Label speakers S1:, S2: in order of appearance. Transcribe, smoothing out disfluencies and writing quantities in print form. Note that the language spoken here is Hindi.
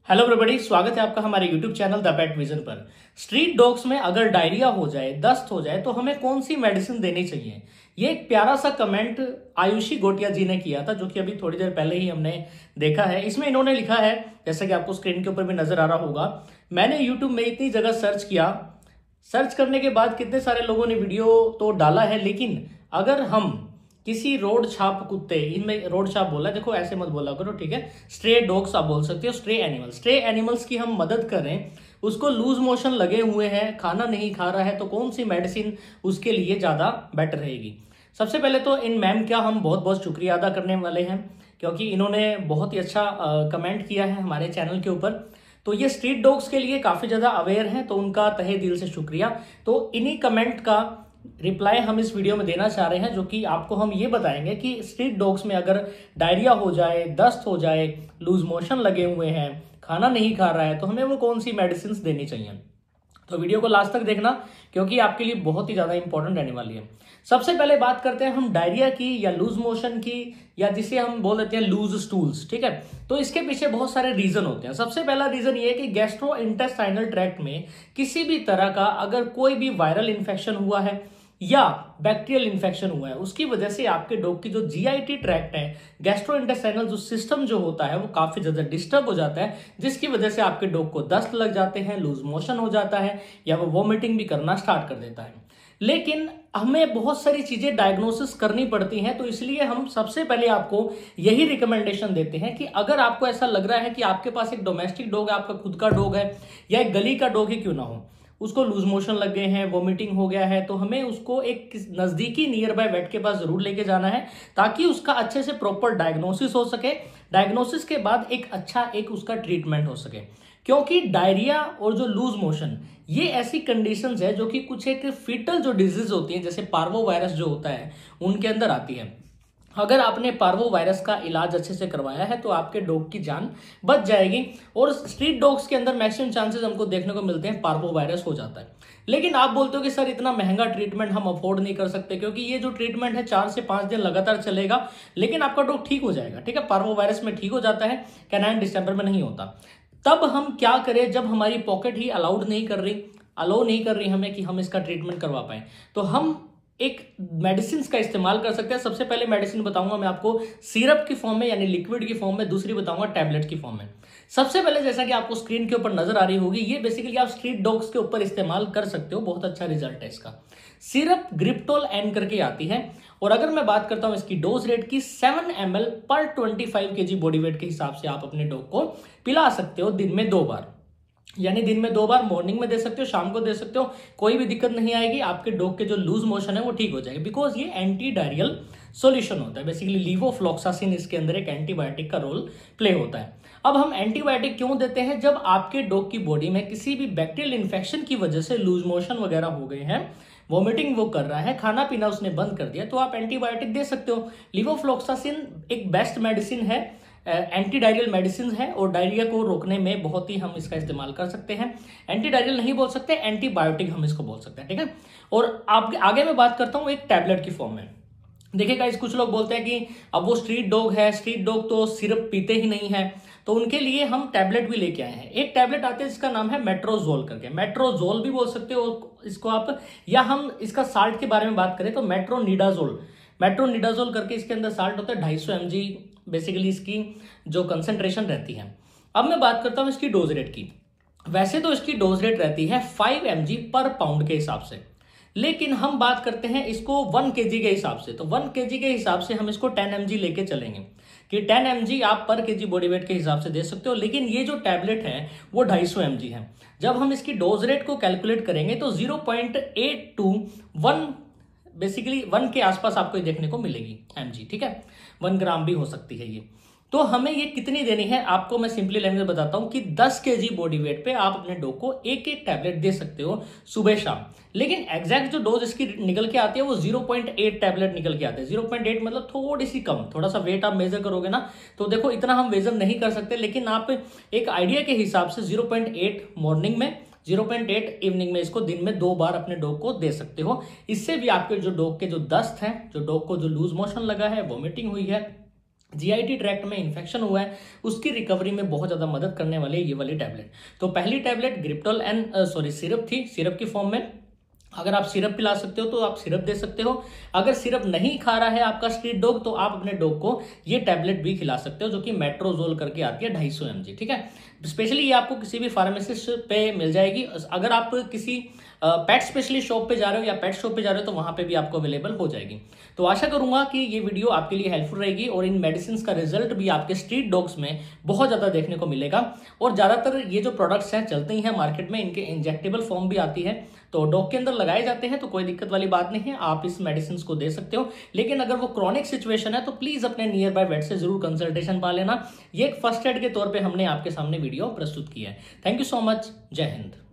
S1: हेलो एवरीबॉडी, स्वागत है आपका हमारे YouTube channel the pet vision पर। स्ट्रीट डॉग्स में अगर डायरिया हो जाए, दस्त हो जाए तो हमें कौन सी मेडिसिन देनी चाहिए? ये एक प्यारा सा कमेंट आयुषी गोटिया जी ने किया था, जो कि अभी थोड़ी देर पहले ही हमने देखा है। इसमें इन्होंने लिखा है, जैसा कि आपको स्क्रीन के ऊपर भी नजर आ रहा होगा, मैंने यूट्यूब में इतनी जगह सर्च किया, सर्च करने के बाद कितने सारे लोगों ने वीडियो तो डाला है, लेकिन अगर हम किसी रोड छाप कुत्ते, इनमें रोड छाप बोला है, देखो ऐसे मत बोला करो, ठीक है। स्ट्रे डॉग्स आप बोल सकते हो, स्ट्रे एनिमल्स की हम मदद करें, उसको लूज मोशन लगे हुए हैं, खाना नहीं खा रहा है, तो कौन सी मेडिसिन उसके लिए ज्यादा बेटर रहेगी? सबसे पहले तो इन मैम का हम बहुत बहुत शुक्रिया अदा करने वाले हैं, क्योंकि इन्होंने बहुत ही अच्छा कमेंट किया है हमारे चैनल के ऊपर। तो ये स्ट्रीट डॉग्स के लिए काफी ज्यादा अवेयर हैं, तो उनका तहे दिल से शुक्रिया। तो इन्हीं कमेंट का रिप्लाई हम इस वीडियो में देना चाह रहे हैं, जो कि आपको हम ये बताएंगे कि स्ट्रीट डॉग्स में अगर डायरिया हो जाए, दस्त हो जाए, लूज मोशन लगे हुए हैं, खाना नहीं खा रहा है, तो हमें वो कौन सी मेडिसिन देनी चाहिए। तो वीडियो को लास्ट तक देखना, क्योंकि आपके लिए बहुत ही ज्यादा इंपॉर्टेंट रहने वाली है। सबसे पहले बात करते हैं हम डायरिया की या लूज मोशन की, या जिसे हम बोल देते हैं लूज स्टूल्स, ठीक है। तो इसके पीछे बहुत सारे रीजन होते हैं। सबसे पहला रीजन ये है कि गैस्ट्रो इंटेस्टाइनल ट्रैक्ट में किसी भी तरह का अगर कोई भी वायरल इंफेक्शन हुआ है या बैक्टीरियल इंफेक्शन हुआ है, उसकी वजह से आपके डॉग की जो जीआईटी ट्रैक्ट है, गैस्ट्रोइंटेस्टाइनल जो सिस्टम जो होता है, वो काफी ज्यादा डिस्टर्ब हो जाता है, जिसकी वजह से आपके डॉग को दस्त लग जाते हैं, लूज मोशन हो जाता है, या वो वॉमिटिंग भी करना स्टार्ट कर देता है। लेकिन हमें बहुत सारी चीजें डायग्नोसिस करनी पड़ती हैं, तो इसलिए हम सबसे पहले आपको यही रिकमेंडेशन देते हैं कि अगर आपको ऐसा लग रहा है कि आपके पास एक डोमेस्टिक डॉग है, आपका खुद का डॉग है, या एक गली का डॉग ही क्यों ना हो, उसको लूज मोशन लग गए हैं, वॉमिटिंग हो गया है, तो हमें उसको एक नजदीकी नियर बाय वेट के पास जरूर लेके जाना है, ताकि उसका अच्छे से प्रॉपर डायग्नोसिस हो सके। डायग्नोसिस के बाद एक अच्छा एक उसका ट्रीटमेंट हो सके, क्योंकि डायरिया और जो लूज मोशन, ये ऐसी कंडीशंस है जो कि कुछ एक फीटल जो डिजीज होती है, जैसे पार्वो वायरस जो होता है, उनके अंदर आती है। अगर आपने पार्वो वायरस का इलाज अच्छे से करवाया है तो आपके डॉग की जान बच जाएगी। और स्ट्रीट डॉग्स के अंदर मैक्सिमम चांसेस हमको देखने को मिलते हैं पार्वो वायरस हो जाता है। लेकिन आप बोलते हो कि सर इतना महंगा ट्रीटमेंट हम अफोर्ड नहीं कर सकते, क्योंकि ये जो ट्रीटमेंट है 4 से 5 दिन लगातार चलेगा, लेकिन आपका डॉग ठीक हो जाएगा, ठीक है। पार्वो वायरस में ठीक हो जाता है, कैनाइन डिस्टेंपर में नहीं होता। तब हम क्या करें, जब हमारी पॉकेट ही अलाउ नहीं कर रही हमें कि हम इसका ट्रीटमेंट करवा पाए, तो हम एक मेडिसिन का इस्तेमाल कर सकते हैं। सबसे पहले मेडिसिन बताऊंगा मैं आपको सिरप की फॉर्म में, यानी लिक्विड की फॉर्म में, दूसरी बताऊंगा टैबलेट की फॉर्म में। सबसे पहले, जैसा कि आपको स्क्रीन के ऊपर नजर आ रही होगी, ये बेसिकली आप स्ट्रीट डॉग्स के ऊपर इस्तेमाल कर सकते हो, बहुत अच्छा रिजल्ट है इसका। सिरप ग्रिप्टोल एन करके आती है, और अगर मैं बात करता हूं इसकी डोज रेट की, 7 ml पर 25 kg बॉडी वेट के हिसाब से आप अपने डॉग को पिला सकते हो दिन में 2 बार, यानी दिन में 2 बार, मॉर्निंग में दे सकते हो, शाम को दे सकते हो, कोई भी दिक्कत नहीं आएगी। आपके डॉग के जो लूज मोशन है वो ठीक हो जाएगा, बिकॉज ये एंटी डायरियल सॉल्यूशन होता है। बेसिकली लीवोफ्लॉक्सासिन इसके अंदर एक एंटीबायोटिक का रोल प्ले होता है। अब हम एंटीबायोटिक क्यों देते हैं? जब आपके डॉग की बॉडी में किसी भी बैक्टीरियल इन्फेक्शन की वजह से लूज मोशन वगैरह हो गए हैं, वॉमिटिंग वो कर रहा है, खाना पीना उसने बंद कर दिया, तो आप एंटीबायोटिक दे सकते हो। लीवोफ्लॉक्सासिन एक बेस्ट मेडिसिन है, एंटी डायरियल मेडिसिन है, और डायरिया को रोकने में बहुत ही हम इसका इस्तेमाल कर सकते हैं। एंटी डायरियल नहीं बोल सकते, एंटीबायोटिक हम इसको बोल सकते हैं, ठीक है। और आप आगे मैं बात करता हूं एक टैबलेट की फॉर्म में। देखिए गाइस, कुछ लोग बोलते हैं कि अब वो स्ट्रीट डॉग है, स्ट्रीट डॉग तो सिर्फ पीते ही नहीं है, तो उनके लिए हम टैबलेट भी लेके आए हैं। एक टैबलेट आते हैं जिसका नाम है मेट्रोजोल करके, मेट्रोजोल भी बोल सकते हो इसको आप, या हम इसका साल्ट के बारे में बात करें तो मेट्रोनिडाजोल करके इसके अंदर साल्ट होता है, 250 mg बेसिकली इसकी जो कंसेंट्रेशन रहती है। अब मैं बात करता हूं इसकी डोज रेट की। वैसे तो इसकी डोज रेट रहती है 5 mg पर पाउंड के हिसाब से, लेकिन हम बात करते हैं इसको 1 kg के हिसाब से। तो 1 kg के हिसाब से हम इसको 10 mg लेके चलेंगे, कि 10 mg आप पर kg बॉडी वेट के हिसाब से दे सकते हो। लेकिन ये जो टैबलेट है वो 250 mg है। जब हम इसकी डोज रेट को कैलकुलेट करेंगे तो 0.8 to 1, बेसिकली 1 के आसपास आपको ये देखने को मिलेगी mg, ठीक है। 1 ग्राम भी हो सकती है ये। तो हमें ये कितनी देनी है, आपको मैं सिंपली लैंग्वेज में बताता हूं कि 10 kg बॉडी वेट पे आप अपने डॉग को एक एक टैबलेट दे सकते हो सुबह शाम। लेकिन एग्जैक्ट जो डोज इसकी निकल के आती है वो 0.8 टैबलेट निकल के आते हैं। 0.8 मतलब थोड़ी सी कम, थोड़ा सा वेट आप मेजर करोगे ना, तो देखो इतना हम मेजर नहीं कर सकते, लेकिन आप एक आइडिया के हिसाब से 0.8 मॉर्निंग में, 0.8 इवनिंग में, इसको दिन में 2 बार अपने डॉग को दे सकते हो। इससे भी आपके जो डॉग के जो दस्त है, जो डॉग को जो लूज मोशन लगा है, वॉमिटिंग हुई है, जीआईटी ट्रैक्ट में इन्फेक्शन हुआ है, उसकी रिकवरी में बहुत ज़्यादा मदद करने वाली है ये वाली टैबलेट। तो पहली टैबलेट ग्रिप्टोल सिरप थी, सिरप की फॉर्म में। अगर आप सिरप पिला सकते हो तो आप सिरप दे सकते हो। अगर सिरप नहीं खा रहा है आपका स्ट्रीट डॉग तो आप अपने डॉग को ये टैबलेट भी खिला सकते हो, जो कि मेट्रोजोल करके आती है 250 mg, ठीक है। स्पेशली ये आपको किसी भी फार्मासिस्ट पे मिल जाएगी। अगर आप किसी पेट स्पेशलिस्ट शॉप पे जा रहे हो या पेट शॉप पे जा रहे हो तो वहां पे भी आपको अवेलेबल हो जाएगी। तो आशा करूंगा कि ये वीडियो आपके लिए हेल्पफुल रहेगी और इन मेडिसिन का रिजल्ट भी आपके स्ट्रीट डॉग्स में बहुत ज्यादा देखने को मिलेगा। और ज्यादातर ये जो प्रोडक्ट्स हैं चलते ही हैं मार्केट में, इनके इंजेक्टेबल फॉर्म भी आती है, तो डॉग के अंदर लगाए जाते हैं, तो कोई दिक्कत वाली बात नहीं है, आप इस मेडिसिन को दे सकते हो। लेकिन अगर वो क्रॉनिक सिचुएशन है तो प्लीज अपने नियर बाय वेट से जरूर कंसल्टेशन पा लेना। ये एक फर्स्ट एड के तौर पे हमने आपके सामने वीडियो प्रस्तुत किया है। Thank you so much. जय हिंद।